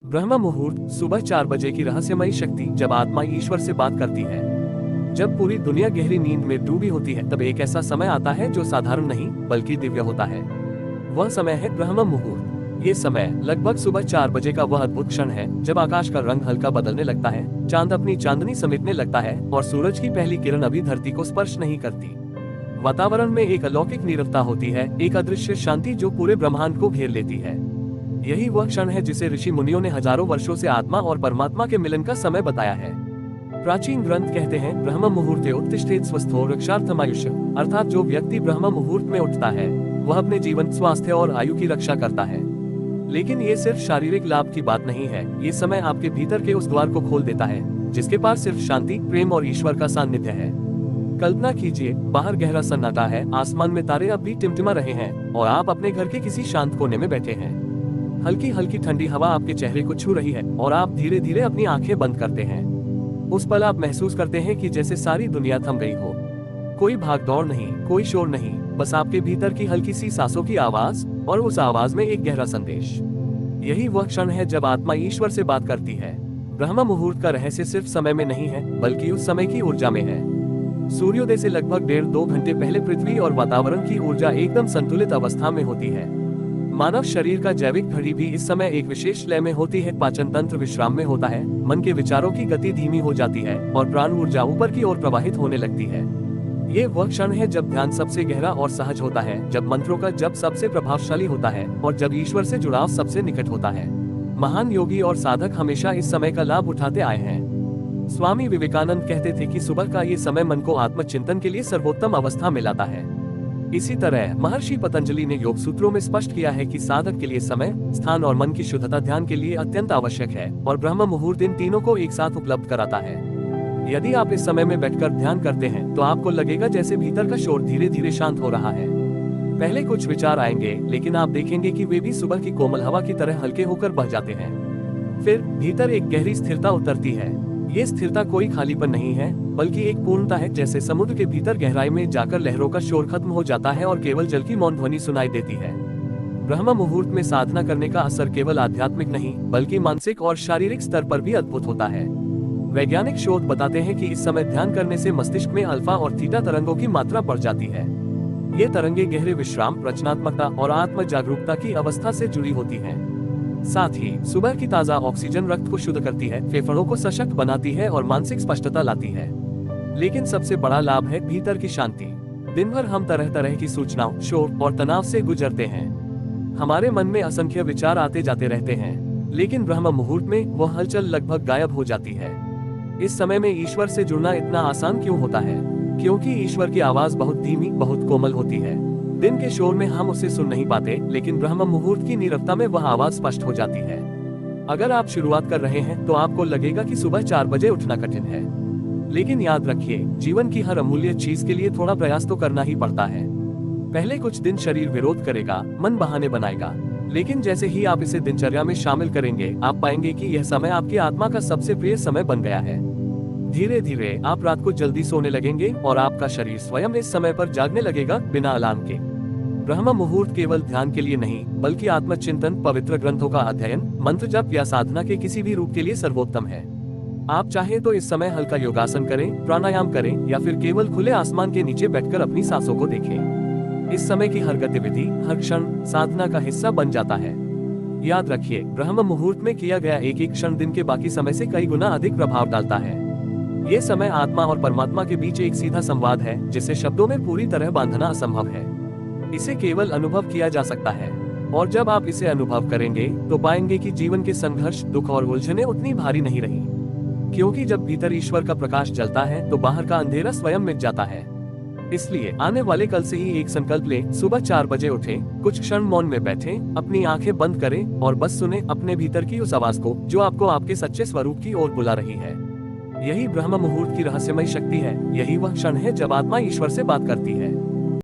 ब्रह्म मुहूर्त सुबह 4 बजे की रहस्यमयी शक्ति, जब आत्मा ईश्वर से बात करती है। जब पूरी दुनिया गहरी नींद में डूबी होती है, तब एक ऐसा समय आता है जो साधारण नहीं बल्कि दिव्य होता है। वह समय है ब्रह्म मुहूर्त। ये समय लगभग सुबह 4 बजे का वह अद्भुत क्षण है जब आकाश का रंग हल्का बदलने लगता है, चांद अपनी चांदनी समेटने लगता है और सूरज की पहली किरण अभी धरती को स्पर्श नहीं करती। वातावरण में एक अलौकिक नीरवता होती है, एक अदृश्य शांति जो पूरे ब्रह्मांड को घेर लेती है। यही वह क्षण है जिसे ऋषि मुनियों ने हजारों वर्षों से आत्मा और परमात्मा के मिलन का समय बताया है। प्राचीन ग्रंथ कहते हैं, ब्रह्म मुहूर्ते उत्तिष्ठेत स्वस्थो रक्षार्थमायुष्य, अर्थात जो व्यक्ति ब्रह्म मुहूर्त में उठता है वह अपने जीवन, स्वास्थ्य और आयु की रक्षा करता है। लेकिन ये सिर्फ शारीरिक लाभ की बात नहीं है, ये समय आपके भीतर के उस द्वार को खोल देता है जिसके पास सिर्फ शांति, प्रेम और ईश्वर का सानिध्य है। कल्पना कीजिए, बाहर गहरा सन्नाटा है, आसमान में तारे अब भी टिमटिमा रहे हैं और आप अपने घर के किसी शांत कोने में बैठे हैं। हल्की हल्की ठंडी हवा आपके चेहरे को छू रही है और आप धीरे धीरे अपनी आंखें बंद करते हैं। उस पल आप महसूस करते हैं कि जैसे सारी दुनिया थम गई हो। कोई भागदौड़ नहीं, कोई शोर नहीं, बस आपके भीतर की हल्की सी सांसों की आवाज और उस आवाज में एक गहरा संदेश। यही वह क्षण है जब आत्मा ईश्वर से बात करती है। ब्रह्म मुहूर्त का रहस्य सिर्फ समय में नहीं है, बल्कि उस समय की ऊर्जा में है। सूर्योदय से लगभग 1.5-2 घंटे पहले पृथ्वी और वातावरण की ऊर्जा एकदम संतुलित अवस्था में होती है। मानव शरीर का जैविक घड़ी भी इस समय एक विशेष लय में होती है। पाचन तंत्र विश्राम में होता है, मन के विचारों की गति धीमी हो जाती है और प्राण ऊर्जा ऊपर की ओर प्रवाहित होने लगती है। ये वह क्षण है जब ध्यान सबसे गहरा और सहज होता है, जब मंत्रों का जप सबसे प्रभावशाली होता है और जब ईश्वर से जुड़ाव सबसे निकट होता है। महान योगी और साधक हमेशा इस समय का लाभ उठाते आए हैं। स्वामी विवेकानंद कहते थे कि सुबह का ये समय मन को आत्मचिंतन के लिए सर्वोत्तम अवस्था में लाता है। इसी तरह महर्षि पतंजलि ने योग सूत्रों में स्पष्ट किया है कि साधक के लिए समय, स्थान और मन की शुद्धता ध्यान के लिए अत्यंत आवश्यक है और ब्रह्म मुहूर्त इन तीनों को एक साथ उपलब्ध कराता है। यदि आप इस समय में बैठकर ध्यान करते हैं तो आपको लगेगा जैसे भीतर का शोर धीरे धीरे शांत हो रहा है। पहले कुछ विचार आएंगे, लेकिन आप देखेंगे कि वे भी सुबह की कोमल हवा की तरह हल्के होकर बह जाते हैं। फिर भीतर एक गहरी स्थिरता उतरती है। ये स्थिरता कोई खालीपन नहीं है, बल्कि एक पूर्णता है, जैसे समुद्र के भीतर गहराई में जाकर लहरों का शोर खत्म हो जाता है और केवल जल की मौन ध्वनि सुनाई देती है। ब्रह्म मुहूर्त में साधना करने का असर केवल आध्यात्मिक नहीं, बल्कि मानसिक और शारीरिक स्तर पर भी अद्भुत होता है। वैज्ञानिक शोध बताते हैं कि इस समय ध्यान करने से मस्तिष्क में अल्फा और थीटा तरंगों की मात्रा बढ़ जाती है। ये तरंगे गहरे विश्राम, रचनात्मकता और आत्म जागरूकता की अवस्था से जुड़ी होती हैं। साथ ही सुबह की ताजा ऑक्सीजन रक्त को शुद्ध करती है, फेफड़ों को सशक्त बनाती है और मानसिक स्पष्टता लाती है। लेकिन सबसे बड़ा लाभ है भीतर की शांति। दिन भर हम तरह तरह की सूचनाओं, शोर और तनाव से गुजरते हैं। हमारे मन में असंख्य विचार आते जाते रहते हैं, लेकिन ब्रह्म मुहूर्त में वह हलचल लगभग गायब हो जाती है। इस समय में ईश्वर से जुड़ना इतना आसान क्यों होता है? क्योंकि ईश्वर की आवाज बहुत धीमी, बहुत कोमल होती है। दिन के शोर में हम उसे सुन नहीं पाते, लेकिन ब्रह्म मुहूर्त की नीरवता में वह आवाज स्पष्ट हो जाती है। अगर आप शुरुआत कर रहे हैं तो आपको लगेगा कि सुबह 4 बजे उठना कठिन है, लेकिन याद रखिए, जीवन की हर अमूल्य चीज के लिए थोड़ा प्रयास तो करना ही पड़ता है। पहले कुछ दिन शरीर विरोध करेगा, मन बहाने बनाएगा, लेकिन जैसे ही आप इसे दिनचर्या में शामिल करेंगे, आप पाएंगे कि यह समय आपकी आत्मा का सबसे प्रिय समय बन गया है। धीरे धीरे आप रात को जल्दी सोने लगेंगे और आपका शरीर स्वयं इस समय पर जागने लगेगा, बिना अलार्म के। ब्रह्म मुहूर्त केवल ध्यान के लिए नहीं, बल्कि आत्मचिंतन, पवित्र ग्रंथों का अध्ययन, मंत्र जप या साधना के किसी भी रूप के लिए सर्वोत्तम है। आप चाहे तो इस समय हल्का योगासन करें, प्राणायाम करें या फिर केवल खुले आसमान के नीचे बैठकर अपनी सांसों को देखें। इस समय की हर गतिविधि, हर क्षण साधना का हिस्सा बन जाता है। याद रखिए, ब्रह्म मुहूर्त में किया गया एक एक क्षण दिन के बाकी समय से कई गुना अधिक प्रभाव डालता है। ये समय आत्मा और परमात्मा के बीच एक सीधा संवाद है, जिसे शब्दों में पूरी तरह बांधना असंभव है। इसे केवल अनुभव किया जा सकता है, और जब आप इसे अनुभव करेंगे तो पाएंगे कि जीवन के संघर्ष, दुख और उलझनें उतनी भारी नहीं रही, क्योंकि जब भीतर ईश्वर का प्रकाश जलता है तो बाहर का अंधेरा स्वयं मिट जाता है। इसलिए आने वाले कल से ही एक संकल्प लें, सुबह 4 बजे उठें, कुछ क्षण मौन में बैठें, अपनी आंखें बंद करें और बस सुने अपने भीतर की उस आवाज को जो आपको आपके सच्चे स्वरूप की ओर बुला रही है। यही ब्रह्म मुहूर्त की रहस्यमयी शक्ति है। यही वह क्षण है जब आत्मा ईश्वर से बात करती है।